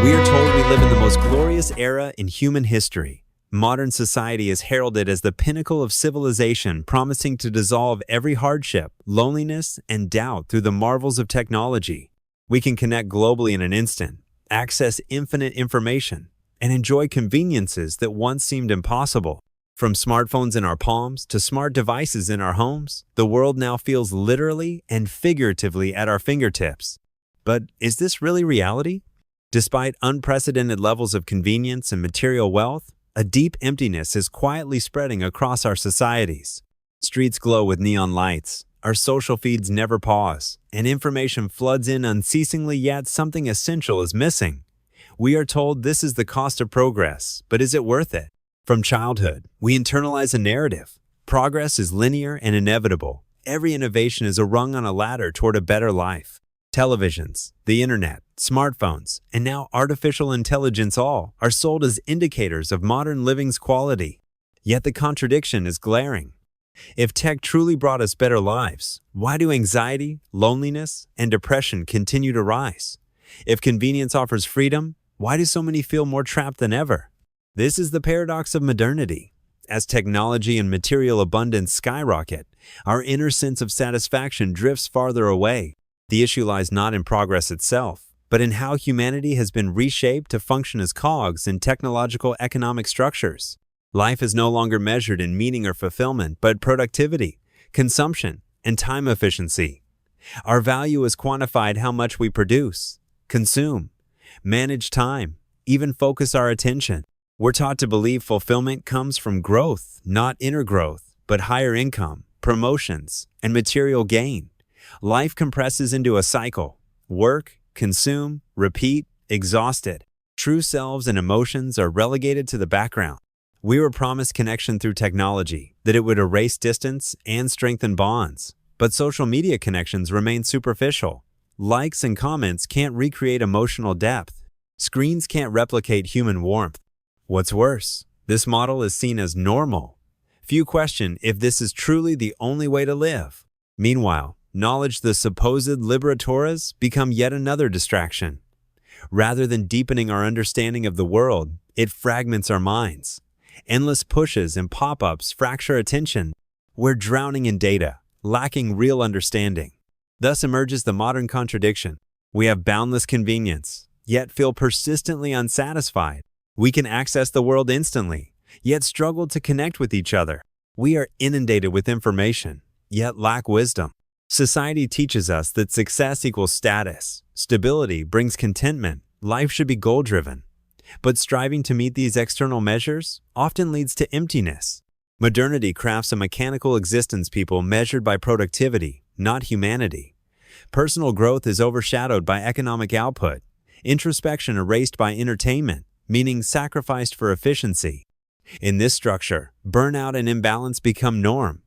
We are told we live in the most glorious era in human history. Modern society is heralded as the pinnacle of civilization, promising to dissolve every hardship, loneliness, and doubt through the marvels of technology. We can connect globally in an instant, access infinite information, and enjoy conveniences that once seemed impossible. From smartphones in our palms to smart devices in our homes, the world now feels literally and figuratively at our fingertips. But is this really reality? Despite unprecedented levels of convenience and material wealth, a deep emptiness is quietly spreading across our societies. Streets glow with neon lights, our social feeds never pause, and information floods in unceasingly, yet something essential is missing. We are told this is the cost of progress, but is it worth it? From childhood, we internalize a narrative. Progress is linear and inevitable. Every innovation is a rung on a ladder toward a better life. Televisions, the internet, smartphones, and now artificial intelligence all are sold as indicators of modern living's quality. Yet the contradiction is glaring. If tech truly brought us better lives, why do anxiety, loneliness, and depression continue to rise? If convenience offers freedom, why do so many feel more trapped than ever? This is the paradox of modernity. As technology and material abundance skyrocket, our inner sense of satisfaction drifts farther away. The issue lies not in progress itself, but in how humanity has been reshaped to function as cogs in technological economic structures. Life is no longer measured in meaning or fulfillment, but productivity, consumption, and time efficiency. Our value is quantified how much we produce, consume, manage time, even focus our attention. We're taught to believe fulfillment comes from growth, not inner growth, but higher income, promotions, and material gain. Life compresses into a cycle. Work, consume, repeat, exhausted. True selves and emotions are relegated to the background. We were promised connection through technology, that it would erase distance and strengthen bonds. But social media connections remain superficial. Likes and comments can't recreate emotional depth. Screens can't replicate human warmth. What's worse, this model is seen as normal. Few question if this is truly the only way to live. Meanwhile, knowledge, the supposed liberatores, become yet another distraction. Rather than deepening our understanding of the world, it fragments our minds. Endless pushes and pop-ups fracture attention. We're drowning in data, lacking real understanding. Thus emerges the modern contradiction. We have boundless convenience, yet feel persistently unsatisfied. We can access the world instantly, yet struggle to connect with each other. We are inundated with information, yet lack wisdom. Society teaches us that success equals status, stability brings contentment, life should be goal-driven. But striving to meet these external measures often leads to emptiness. Modernity crafts a mechanical existence people measured by productivity, not humanity. Personal growth is overshadowed by economic output, introspection erased by entertainment, meaning sacrificed for efficiency. In this structure, burnout and imbalance become norm.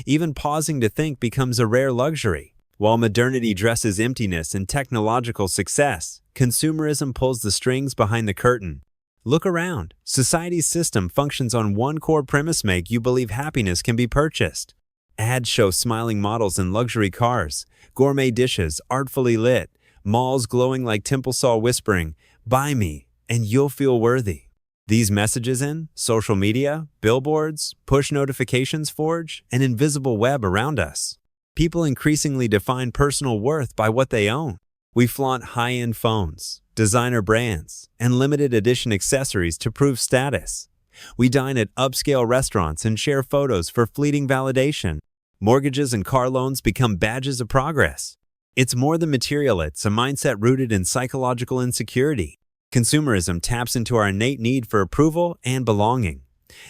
Even pausing to think becomes a rare luxury. While modernity dresses emptiness in technological success, consumerism pulls the strings behind the curtain. Look around. Society's system functions on one core premise: make you believe happiness can be purchased. Ads show smiling models in luxury cars, gourmet dishes artfully lit, malls glowing like temple saw whispering, "Buy me, and you'll feel worthy." These messages in social media, billboards, push notifications forge an invisible web around us. People increasingly define personal worth by what they own. We flaunt high-end phones, designer brands, and limited edition accessories to prove status. We dine at upscale restaurants and share photos for fleeting validation. Mortgages and car loans become badges of progress. It's more than material, it's a mindset rooted in psychological insecurity. Consumerism taps into our innate need for approval and belonging.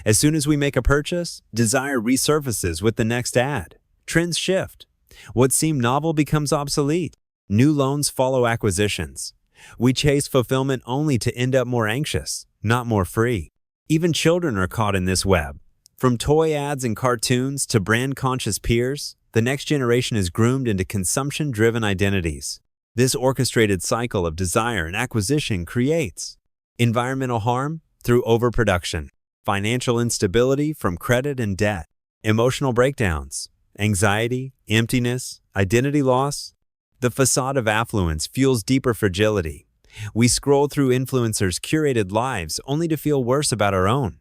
As soon as we make a purchase, desire resurfaces with the next ad. Trends shift. What seemed novel becomes obsolete. New loans follow acquisitions. We chase fulfillment only to end up more anxious, not more free. Even children are caught in this web. From toy ads and cartoons to brand-conscious peers, the next generation is groomed into consumption-driven identities. This orchestrated cycle of desire and acquisition creates environmental harm through overproduction, financial instability from credit and debt, emotional breakdowns, anxiety, emptiness, identity loss. The facade of affluence fuels deeper fragility. We scroll through influencers' curated lives only to feel worse about our own.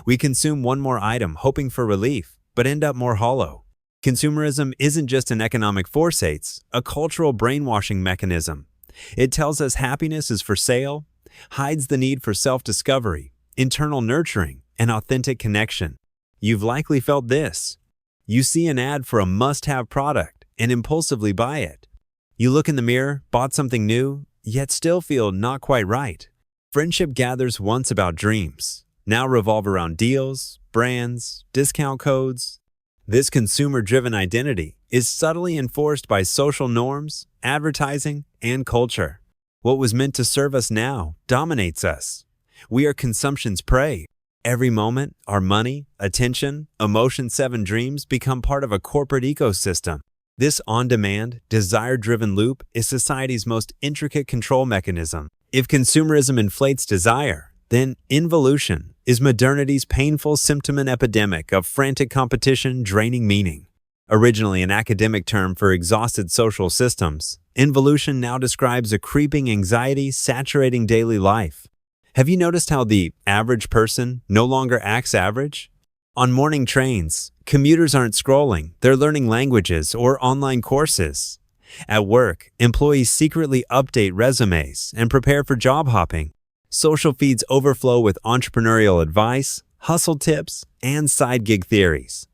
We consume one more item hoping for relief, but end up more hollow. Consumerism isn't just an economic force, it's a cultural brainwashing mechanism. It tells us happiness is for sale, hides the need for self-discovery, internal nurturing, and authentic connection. You've likely felt this. You see an ad for a must-have product and impulsively buy it. You look in the mirror, bought something new, yet still feel not quite right. Friendship gathers once about dreams, now revolve around deals, brands, discount codes. This consumer-driven identity is subtly enforced by social norms, advertising, and culture. What was meant to serve us now dominates us. We are consumption's prey. Every moment, our money, attention, emotion-7 dreams become part of a corporate ecosystem. This on-demand, desire-driven loop is society's most intricate control mechanism. If consumerism inflates desire, then involution is modernity's painful symptom and epidemic of frantic competition draining meaning. Originally an academic term for exhausted social systems, involution now describes a creeping anxiety saturating daily life. Have you noticed how the average person no longer acts average? On morning trains, commuters aren't scrolling, they're learning languages or online courses. At work, employees secretly update resumes and prepare for job hopping. Social feeds overflow with entrepreneurial advice, hustle tips, and side gig theories.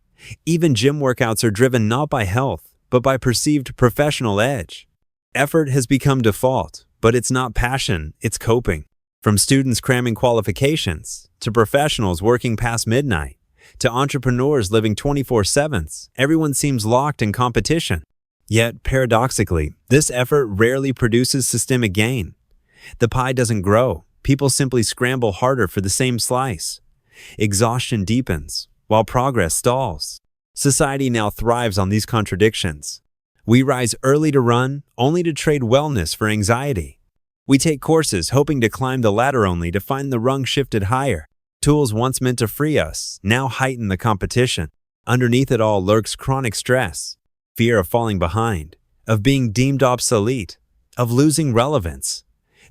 Even gym workouts are driven not by health, but by perceived professional edge. Effort has become default, but it's not passion, it's coping. From students cramming qualifications, to professionals working past midnight, to entrepreneurs living 24/7, everyone seems locked in competition. Yet, paradoxically, this effort rarely produces systemic gain. The pie doesn't grow. People simply scramble harder for the same slice. Exhaustion deepens, while progress stalls. Society now thrives on these contradictions. We rise early to run, only to trade wellness for anxiety. We take courses hoping to climb the ladder only to find the rung shifted higher. Tools once meant to free us now heighten the competition. Underneath it all lurks chronic stress, fear of falling behind, of being deemed obsolete, of losing relevance.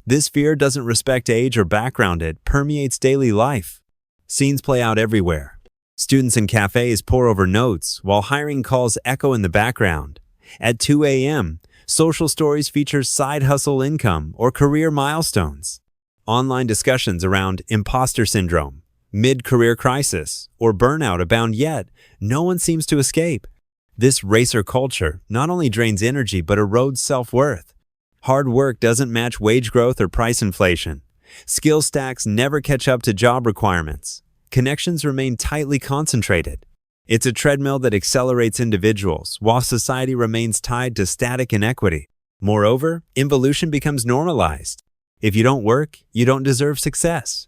This fear doesn't respect age or background, it permeates daily life. Scenes play out everywhere. Students in cafes pore over notes while hiring calls echo in the background. At 2 a.m., social stories feature side hustle income or career milestones. Online discussions around imposter syndrome, mid-career crisis, or burnout abound, yet no one seems to escape. This racer culture not only drains energy but erodes self-worth. Hard work doesn't match wage growth or price inflation. Skill stacks never catch up to job requirements. Connections remain tightly concentrated. It's a treadmill that accelerates individuals, while society remains tied to static inequity. Moreover, involution becomes normalized. If you don't work, you don't deserve success.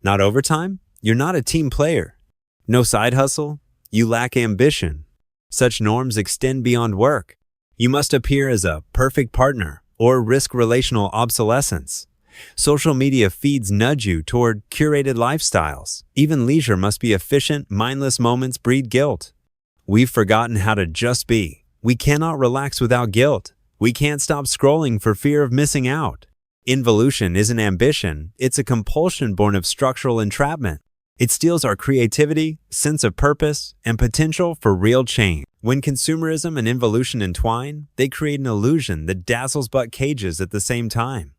Not overtime? You're not a team player. No side hustle? You lack ambition. Such norms extend beyond work. You must appear as a perfect partner or risk relational obsolescence. Social media feeds nudge you toward curated lifestyles. Even leisure must be efficient, mindless moments breed guilt. We've forgotten how to just be. We cannot relax without guilt. We can't stop scrolling for fear of missing out. Involution isn't ambition, it's a compulsion born of structural entrapment. It steals our creativity, sense of purpose, and potential for real change. When consumerism and involution entwine, they create an illusion that dazzles but cages at the same time.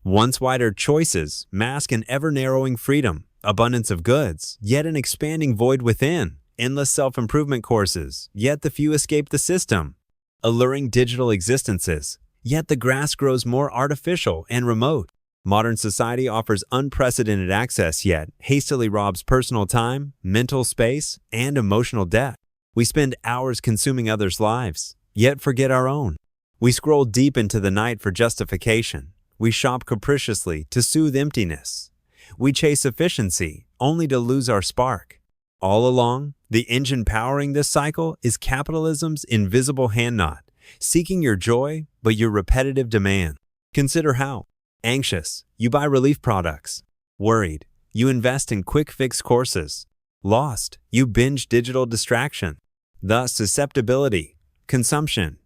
Once wider choices mask an ever-narrowing freedom, abundance of goods, yet an expanding void within, endless self-improvement courses, yet the few escape the system, alluring digital existences, yet the grass grows more artificial and remote. Modern society offers unprecedented access yet hastily robs personal time, mental space, and emotional depth. We spend hours consuming others' lives, yet forget our own. We scroll deep into the night for justification. We shop capriciously to soothe emptiness. We chase efficiency only to lose our spark. All along, the engine powering this cycle is capitalism's invisible hand knot, seeking your joy but your repetitive demand. Consider how. Anxious, you buy relief products. Worried, you invest in quick-fix courses. Lost, you binge digital distraction. Thus, susceptibility, consumption.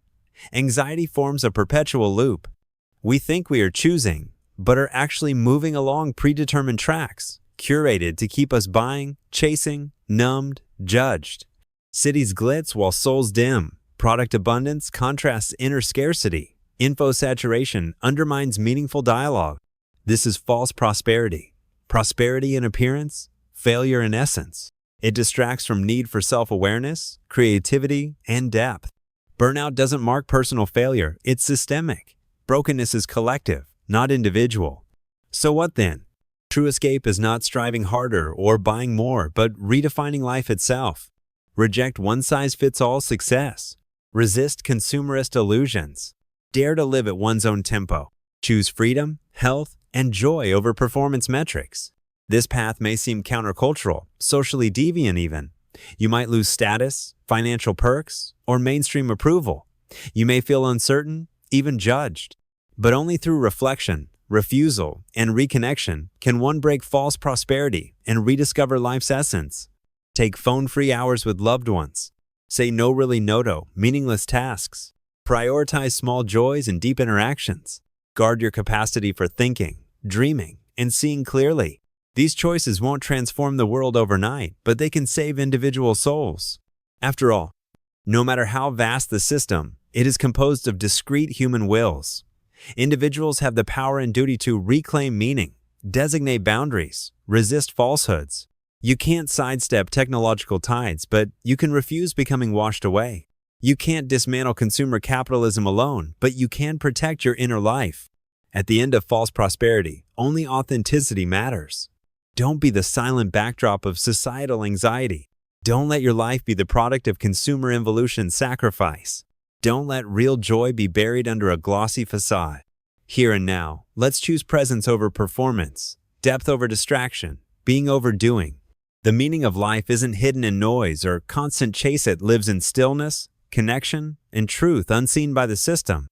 Anxiety forms a perpetual loop. We think we are choosing, but are actually moving along predetermined tracks, curated to keep us buying, chasing, numbed, judged. Cities glitz while souls dim. Product abundance contrasts inner scarcity. Info saturation undermines meaningful dialogue. This is false prosperity. Prosperity in appearance, failure in essence. It distracts from need for self-awareness, creativity, and depth. Burnout doesn't mark personal failure, it's systemic. Brokenness is collective, not individual. So what then? True escape is not striving harder or buying more, but redefining life itself. Reject one-size-fits-all success. Resist consumerist illusions. Dare to live at one's own tempo. Choose freedom, health, and joy over performance metrics. This path may seem countercultural, socially deviant even. You might lose status, financial perks, or mainstream approval. You may feel uncertain, even judged. But only through reflection, refusal, and reconnection can one break false prosperity and rediscover life's essence. Take phone-free hours with loved ones. Say no really no to meaningless tasks. Prioritize small joys and deep interactions. Guard your capacity for thinking, dreaming, and seeing clearly. These choices won't transform the world overnight, but they can save individual souls. After all, no matter how vast the system, it is composed of discrete human wills. Individuals have the power and duty to reclaim meaning, designate boundaries, resist falsehoods. You can't sidestep technological tides, but you can refuse becoming washed away. You can't dismantle consumer capitalism alone, but you can protect your inner life. At the end of false prosperity, only authenticity matters. Don't be the silent backdrop of societal anxiety. Don't let your life be the product of consumer involution sacrifice. Don't let real joy be buried under a glossy facade. Here and now, let's choose presence over performance, depth over distraction, being over doing. The meaning of life isn't hidden in noise or constant chase. It lives in stillness, connection, and truth unseen by the system.